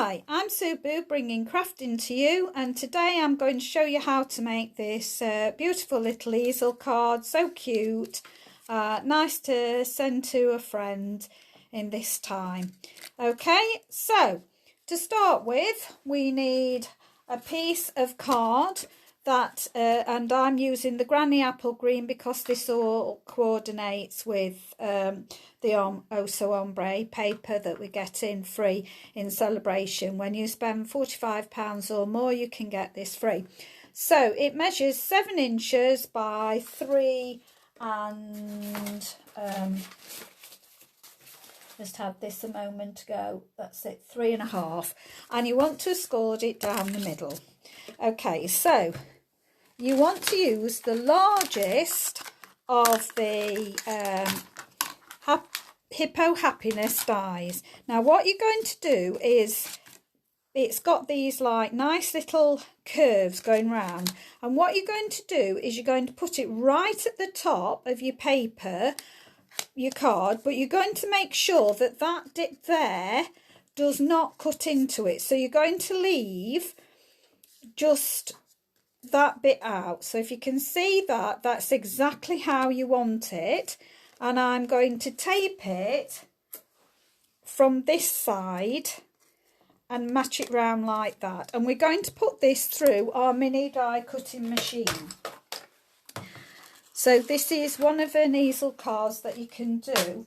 Hi, I'm Subu bringing crafting to you, and today I'm going to show you how to make this beautiful little easel card. So cute, nice to send to a friend in this time. Okay, so to start with we need a piece of card that and I'm using the Granny Apple Green because this all coordinates with the Ombre paper that we get in free in celebration. When you spend £45 or more, you can get this free. So it measures 7 inches by 3 and just had this a moment ago. That's it, 3.5, and you want to scored it down the middle. Okay, so you want to use the largest of the Hippo Happiness dies. Now what you're going to do is, it's got these like nice little curves going round, and what you're going to do is you're going to put it right at the top of your paper, your card, but you're going to make sure that that dip there does not cut into it. So you're going to leave just that bit out. So if you can see that, that's exactly how you want it. And I'm going to tape it from this side and match it round like that. And we're going to put this through our mini die cutting machine. So this is one of an easel cards that you can do.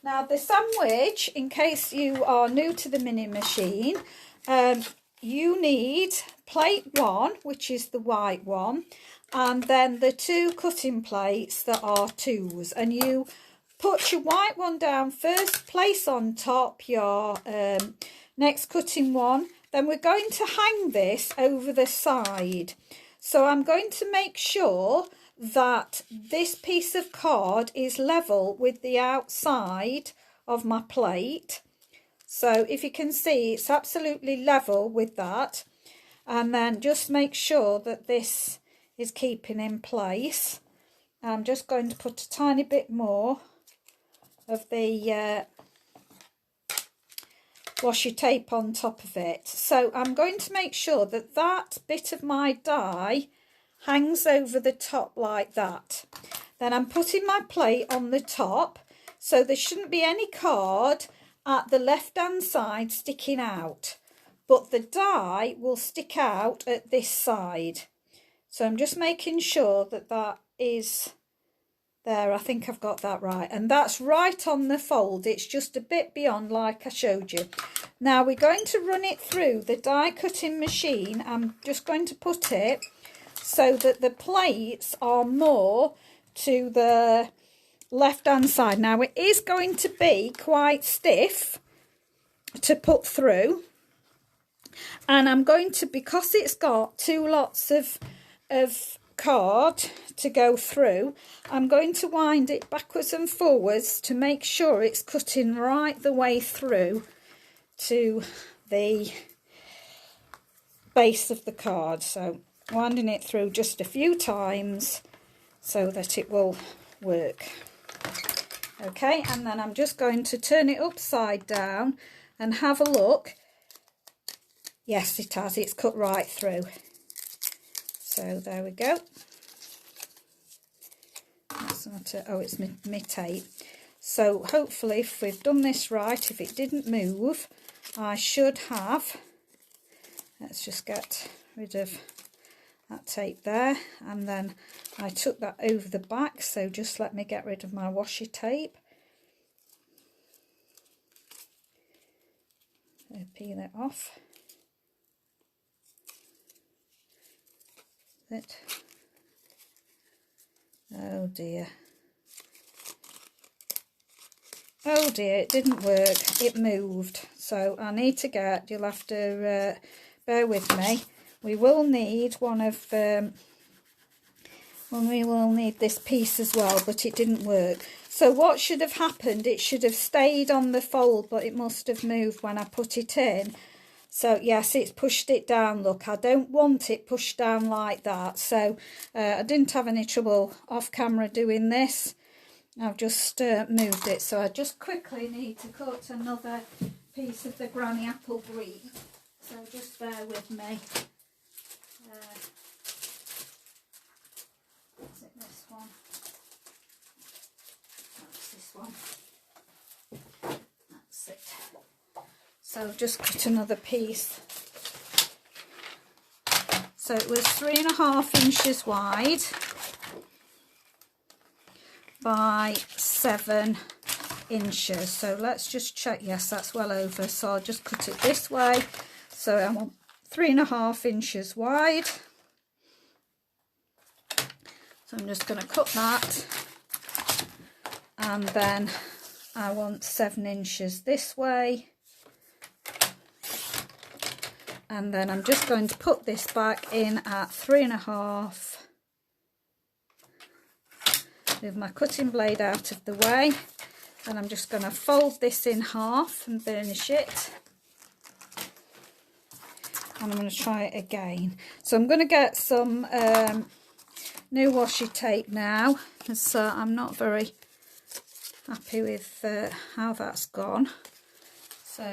Now the sandwich, in case you are new to the mini machine, you need plate 1, which is the white one, and then the 2 cutting plates that are 2s, and you put your white one down first, place on top your next cutting one. Then we're going to hang this over the side. So I'm going to make sure that this piece of card is level with the outside of my plate. So if you can see, it's absolutely level with that. And then just make sure that this is keeping in place. I'm just going to put a tiny bit more of the washi tape on top of it. So I'm going to make sure that that bit of my die hangs over the top like that. Then I'm putting my plate on the top, so there shouldn't be any card at the left hand side sticking out, but the die will stick out at this side. So I'm just making sure that that is there. I think I've got that right, and that's right on the fold. It's just a bit beyond, like I showed you. Now we're going to run it through the die cutting machine. I'm just going to put it so that the plates are more to the left hand side. Now it is going to be quite stiff to put through, and I'm going to, because it's got 2 lots of card to go through, I'm going to wind it backwards and forwards to make sure it's cutting right the way through to the base of the card. So winding it through just a few times so that it will work. Okay, and then I'm just going to turn it upside down and have a look. Yes, it has, it's cut right through. So there we go. That's not a, oh, it's my tape. So hopefully if we've done this right, if it didn't move, I should have, let's just get rid of that tape there, and then I took that over the back, so just let me get rid of my washi tape. Peel it off. It. Oh dear. Oh dear, it didn't work. It moved. So I need to get, you'll have to bear with me. We will need one of, we will need this piece as well, but it didn't work. So what should have happened, it should have stayed on the fold, but it must have moved when I put it in. So yes, it's pushed it down. Look, I don't want it pushed down like that. So I didn't have any trouble off camera doing this. I've just moved it. So I just quickly need to cut another piece of the Granny Apple Green. so just bear with me. Is it this one? That's this one. That's it. So just cut another piece. So it was 3.5 inches wide by 7 inches. So let's just check. Yes, that's well over. So I'll just cut it this way. So I want 3.5 inches wide. So I'm just going to cut that. And then I want 7 inches this way. And then I'm just going to put this back in at 3.5. Move my cutting blade out of the way. And I'm just going to fold this in half and burnish it. And I'm going to try it again. So I'm going to get some new washi tape now, because I'm not very happy with how that's gone. So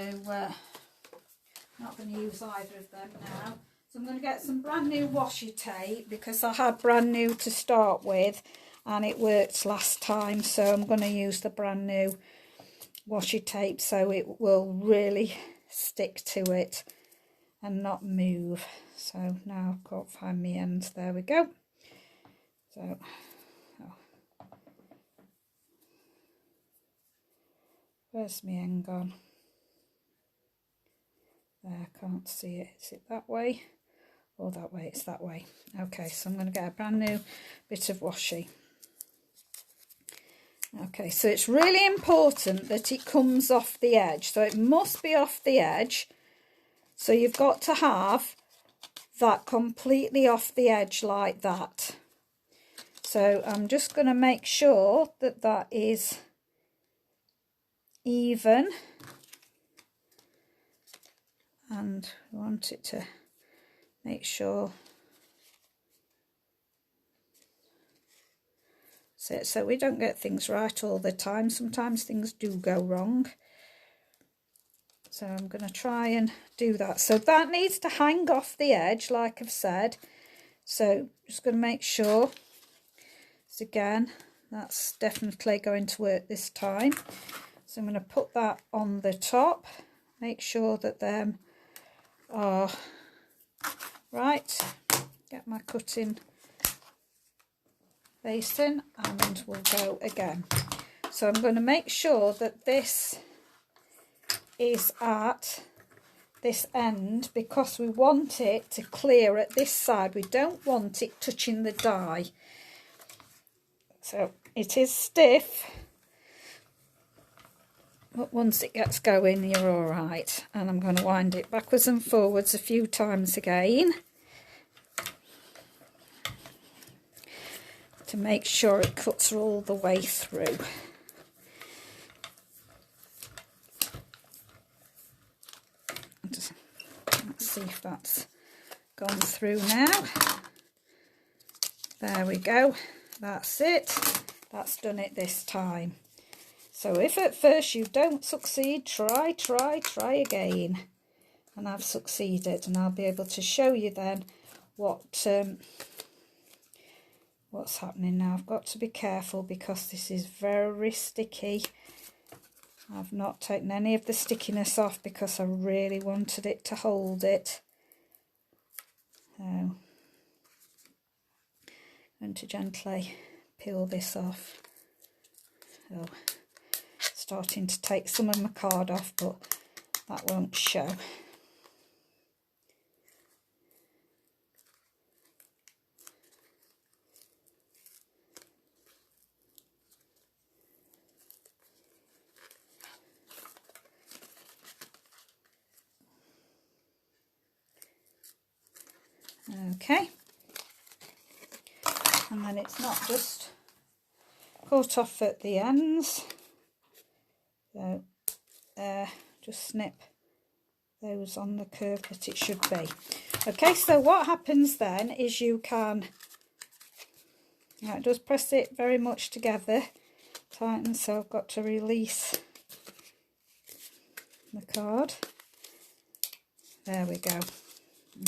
not going to use either of them now. So I'm going to get some brand new washi tape, because I had brand new to start with and it worked last time. So I'm going to use the brand new washi tape so it will really stick to it and not move. So now I've got to find my end. There we go. So where's my end gone? There, I can't see it. Is it that way or that way? It's that way. Okay, so I'm going to get a brand new bit of washi. Okay, so it's really important that it comes off the edge. So it must be off the edge. So you've got to have that completely off the edge like that. So I'm just going to make sure that that is even. And we want it to make sure. So we don't get things right all the time. Sometimes things do go wrong. So I'm going to try and do that. So that needs to hang off the edge, like I've said. So just going to make sure. So again, that's definitely going to work this time. So I'm going to put that on the top. Make sure that them are right. Get my cutting basin and we'll go again. So I'm going to make sure that this is at this end, because we want it to clear at this side. We don't want it touching the die. So it is stiff, but once it gets going you're all right. And I'm going to wind it backwards and forwards a few times again to make sure it cuts all the way through. Let's see if that's gone through now. There we go. That's it. That's done it this time. So if at first you don't succeed, try again. And I've succeeded, and I'll be able to show you then what's happening now. I've got to be careful because this is very sticky. I've not taken any of the stickiness off because I really wanted it to hold it. So I'm going to gently peel this off. So starting to take some of my card off, but that won't show. Okay, and then it's not just cut off at the ends, so just snip those on the curve that it should be. Okay, so what happens then is you can just press it very much together, tighten, so I've got to release the card. There we go.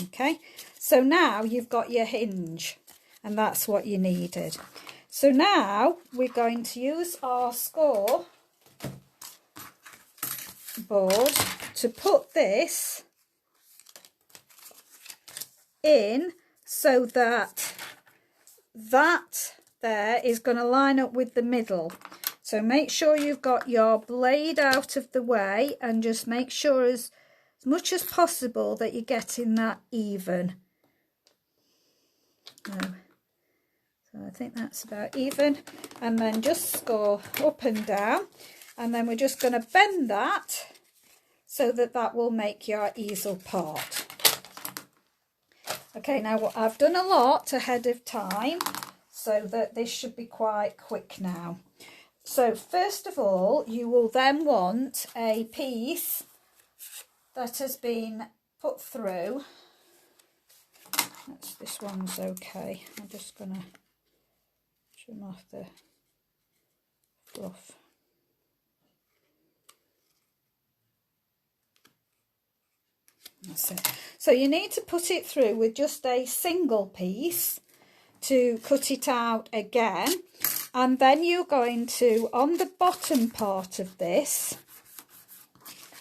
Okay, so now you've got your hinge, and that's what you needed. So now we're going to use our score board to put this in so that there is going to line up with the middle. So make sure you've got your blade out of the way, and just make sure as much as possible that you're getting that even. So I think that's about even, and then just score up and down, and then we're just going to bend that so that that will make your easel part. Okay, now I've done a lot ahead of time so that this should be quite quick now. So first of all, you will then want a piece that has been put through. This one's okay. I'm just going to trim off the fluff. That's it. So you need to put it through with just a single piece to cut it out again, and then you're going to, on the bottom part of this,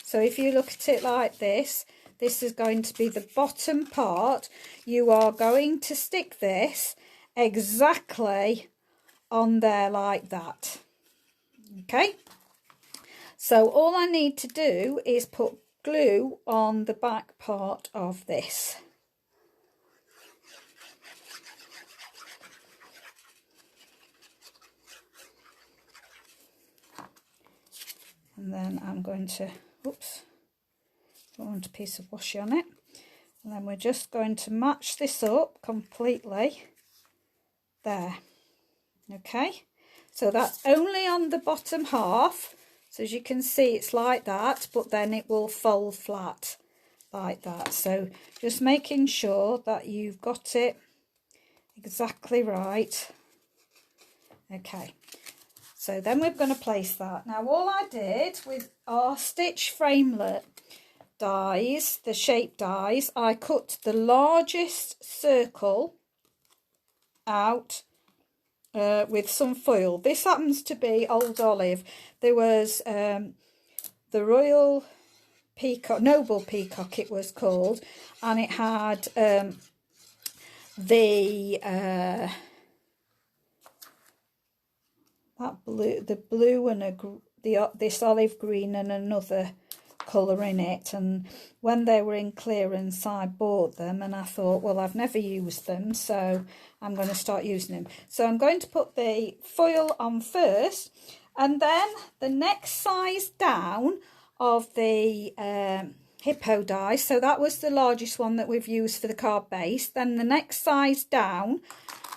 so if you look at it like this, this is going to be the bottom part. You are going to stick this exactly on there like that. Okay, so all I need to do is put glue on the back part of this. And then I'm going to, oops, don't want a piece of washi on it. And then we're just going to match this up completely there. Okay, so that's only on the bottom half. So as you can see, it's like that, but then it will fold flat like that. So just making sure that you've got it exactly right. Okay, so then we're going to place that. Now all I did with our stitch framelit dies, the shape dies, I cut the largest circle out with some foil. This happens to be Old Olive. There was the Royal Peacock, Noble Peacock it was called, and it had the blue and this olive green and another colour in it, and when they were in clearance I bought them, and I thought, well, I've never used them, so I'm going to start using them. So I'm going to put the foil on first, and then the next size down of the Hippo die, so that was the largest one that we've used for the card base. Then the next size down,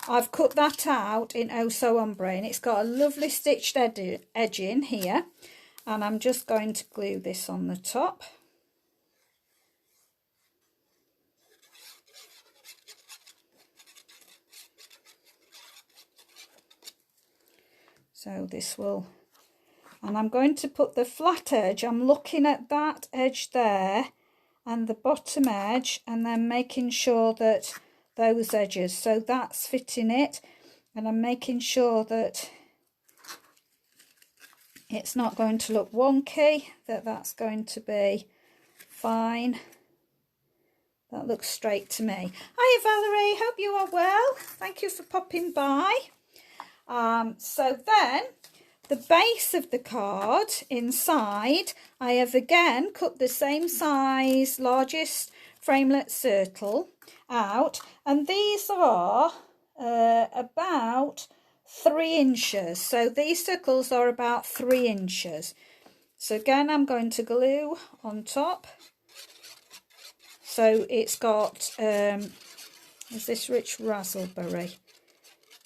I've cut that out in Oh So Ombre, and it's got a lovely stitched edging here, and I'm just going to glue this on the top. So this will, and I'm going to put the flat edge, I'm looking at that edge there and the bottom edge, and then making sure that those edges, so that's fitting it, and I'm making sure that it's not going to look wonky, that's going to be fine. That looks straight to me. Hiya Valerie, hope you are well. Thank you for popping by. So then the base of the card inside, I have again cut the same size, largest framelit circle out, and these are about 3 inches. So these circles are about 3 inches. So again, I'm going to glue on top. So it's got, is this Rich Razzleberry?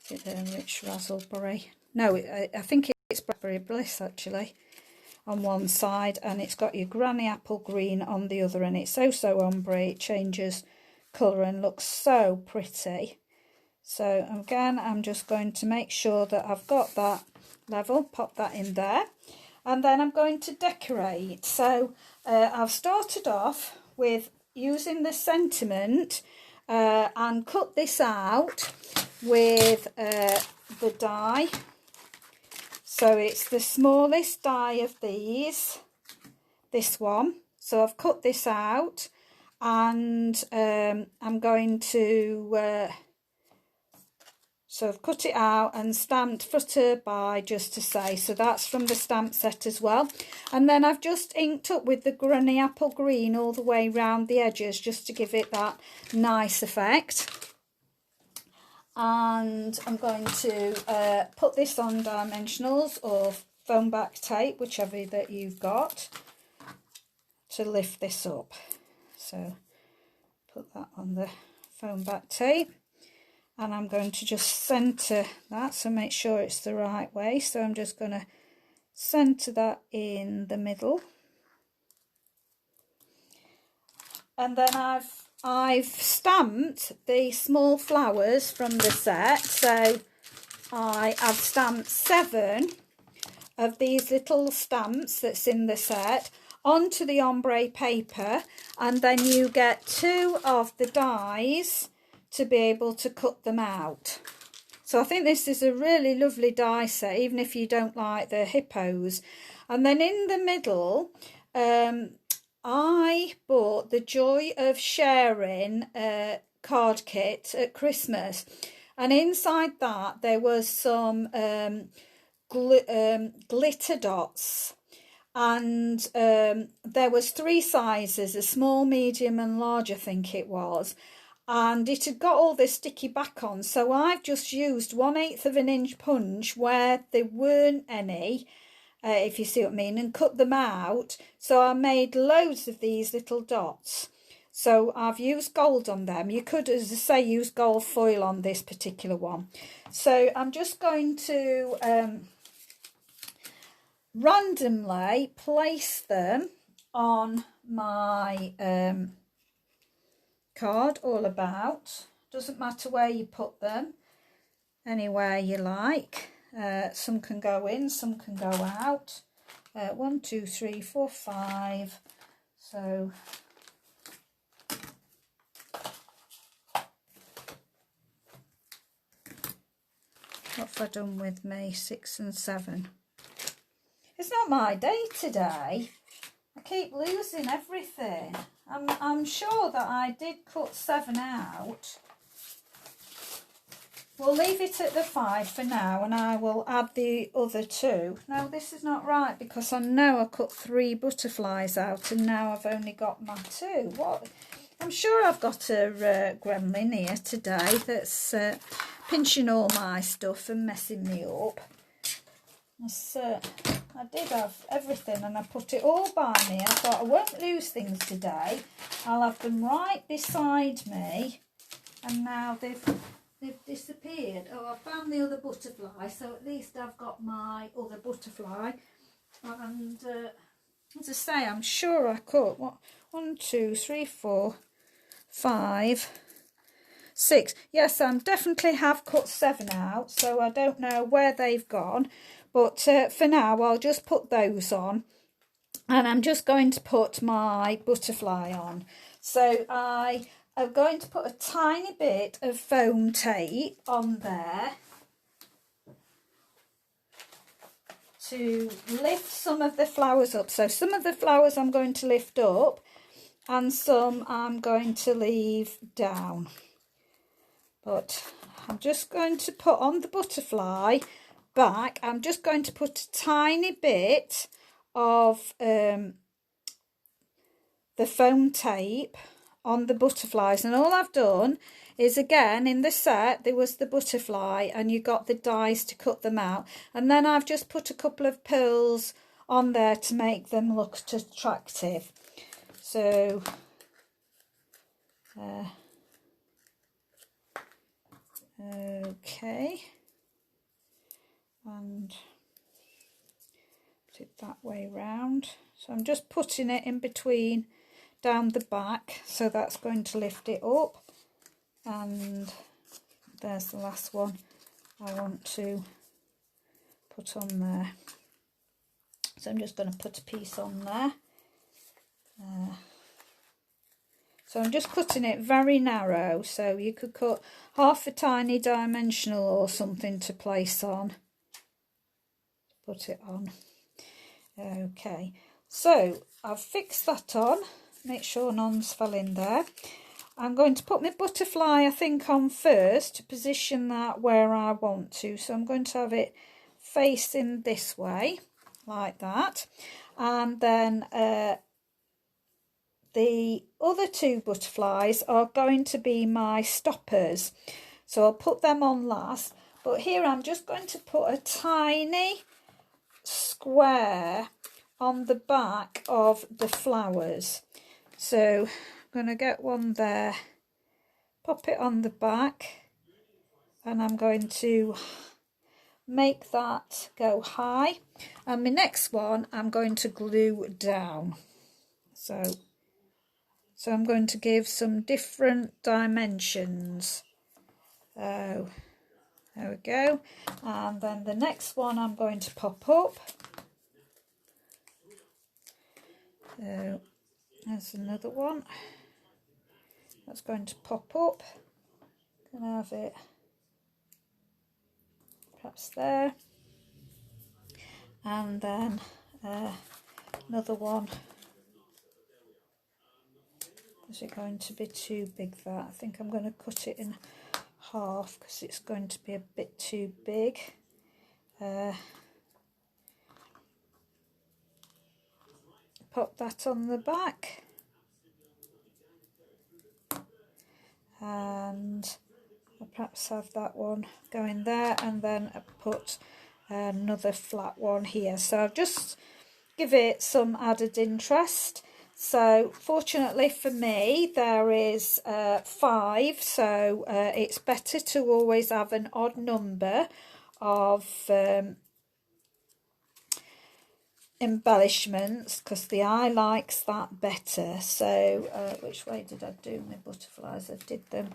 Is it Rich Razzleberry? No, I think it's Blackberry Bliss actually on one side, and it's got your Granny Apple Green on the other, and it's Oh So Ombre. It changes colour and looks so pretty. So again, I'm just going to make sure that I've got that level, pop that in there, and then I'm going to decorate. So I've started off with using the sentiment and cut this out with the die. So it's the smallest die of these, this one. So I've cut this out, and I'm going to so I've cut it out and stamped footer by just to say, so that's from the stamp set as well. And then I've just inked up with the Granny Apple Green all the way round the edges just to give it that nice effect. And I'm going to put this on dimensionals or foam back tape, whichever that you've got, to lift this up. So put that on the foam back tape. And I'm going to just centre that, so make sure it's the right way. So I'm just going to centre that in the middle. And then I've stamped the small flowers from the set. So I've stamped 7 of these little stamps that's in the set onto the ombre paper, and then you get 2 of the dies to be able to cut them out. So I think this is a really lovely die set, even if you don't like the hippos. And then in the middle, I bought the Joy of Sharing card kit at Christmas, and inside that there was some glitter dots, and there was 3 sizes, a small, medium and large, I think it was. And it had got all this sticky back on, so I've just used 1/8 of an inch punch where there weren't any, if you see what I mean, and cut them out. So I made loads of these little dots. So I've used gold on them. You could, as I say, use gold foil on this particular one. So I'm just going to randomly place them on my card all about. Doesn't matter where you put them, anywhere you like. Some can go in, some can go out. 1, 2, 3, 4, 5. So what have I done with me? 6 and 7. It's not my day today. I keep losing everything. I'm sure that I did cut 7 out. We'll leave it at the 5 for now, and I will add the other 2. No, this is not right, because I know I cut 3 butterflies out, and now I've only got my 2. What? I'm sure I've got a gremlin here today that's pinching all my stuff and messing me up. I did have everything, and I put it all by me. I thought I won't lose things today. I'll have them right beside me, and now they've disappeared. Oh, I found the other butterfly, so at least I've got my other butterfly. And as I say, I'm sure I cut 1, 2, 3, 4, 5, 6. Yes, I definitely have cut 7 out, so I don't know where they've gone. But for now, I'll just put those on, and I'm just going to put my butterfly on. So I am going to put a tiny bit of foam tape on there to lift some of the flowers up. So some of the flowers I'm going to lift up, and some I'm going to leave down. But I'm just going to put on the butterfly back, I'm just going to put a tiny bit of the foam tape on the butterflies, and all I've done is, again, in the set there was the butterfly and you got the dies to cut them out, and then I've just put a couple of pearls on there to make them look attractive. So okay, and put it that way round. So I'm just putting it in between down the back, so that's going to lift it up. And there's the last one I want to put on there. So I'm just going to put a piece on there. So I'm just cutting it very narrow, so you could cut half a tiny dimensional or something to place on. Put it on. Okay, so I've fixed that on. Make sure none's fell in there. I'm going to put my butterfly, I think, on first to position that where I want to. So I'm going to have it facing this way, like that. And then the other two butterflies are going to be my stoppers. So I'll put them on last. But here I'm just going to put a tiny square on the back of the flowers. So I'm going to get one there, pop it on the back, and I'm going to make that go high. And my next one I'm going to glue down. So I'm going to give some different dimensions. Oh, there we go. And then the next one I'm going to pop up. So there's another one that's going to pop up. Can I have it perhaps there? And then another one. Is it going to be too big that? I think I'm going to cut it in half because it's going to be a bit too big. Pop that on the back. And I'll perhaps have that one going there, and then I put another flat one here. So I'll just give it some added interest. So fortunately for me there is 5, so it's better to always have an odd number of embellishments because the eye likes that better. So which way did I do my butterflies? I did them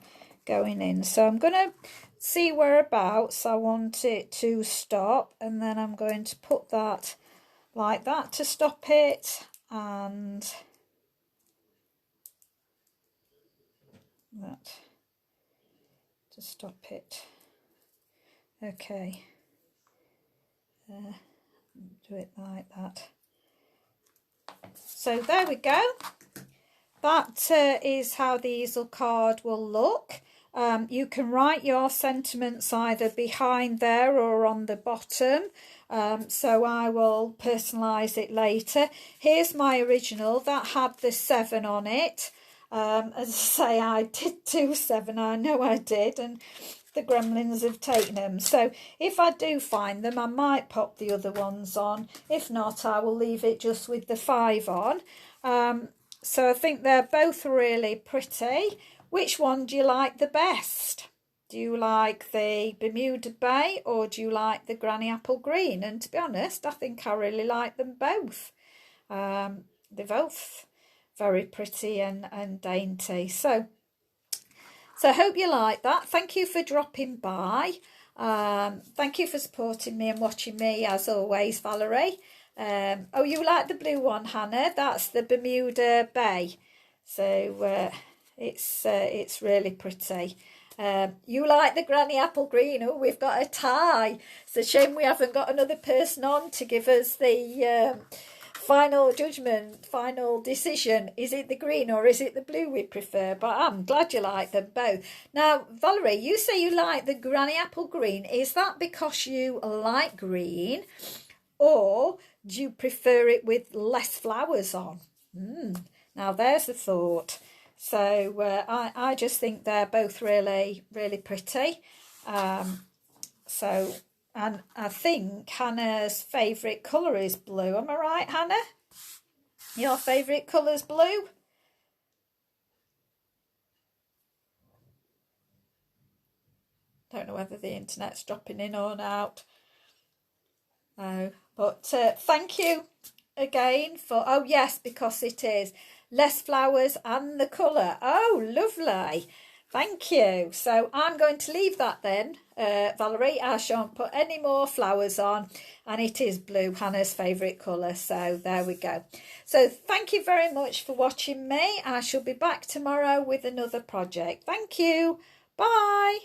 going in. So I'm going to see whereabouts I want it to stop, and then I'm going to put that like that to stop it, and that to stop it. Okay, do it like that. So there we go. That is how the easel card will look. You can write your sentiments either behind there or on the bottom. So I will personalise it later. Here's my original that had the 7 on it. As I say, I did do 7, I know I did, and the gremlins have taken them. So if I do find them, I might pop the other ones on. If not, I will leave it just with the 5 on. So I think they're both really pretty. Which one do you like the best? Do you like the Bermuda Bay or do you like the Granny Apple Green? And to be honest, I think I really like them both. They're both very pretty and dainty. So I hope you like that. Thank you for dropping by. Thank you for supporting me and watching me as always, Valerie. Oh, you like the blue one, Hannah? That's the Bermuda Bay. So it's really pretty. You like the Granny Apple Green. Oh, we've got a tie. It's a shame we haven't got another person on to give us the final judgment, final decision. Is it the green or is it the blue we prefer? But I'm glad you like them both. Now, Valerie, you say you like the Granny Apple Green. Is that because you like green, or do you prefer it with less flowers on? Now, there's a thought. So I just think they're both really, really pretty. And I think Hannah's favourite colour is blue. Am I right, Hannah? Your favourite colour's blue? Don't know whether the internet's dropping in or out. No, but thank you again for... Oh, yes, because it is less flowers and the colour. Oh, lovely. Thank you. So I'm going to leave that then, Valerie. I shan't put any more flowers on, and it is blue, Hannah's favourite colour. So there we go. So thank you very much for watching me. I shall be back tomorrow with another project. Thank you. Bye.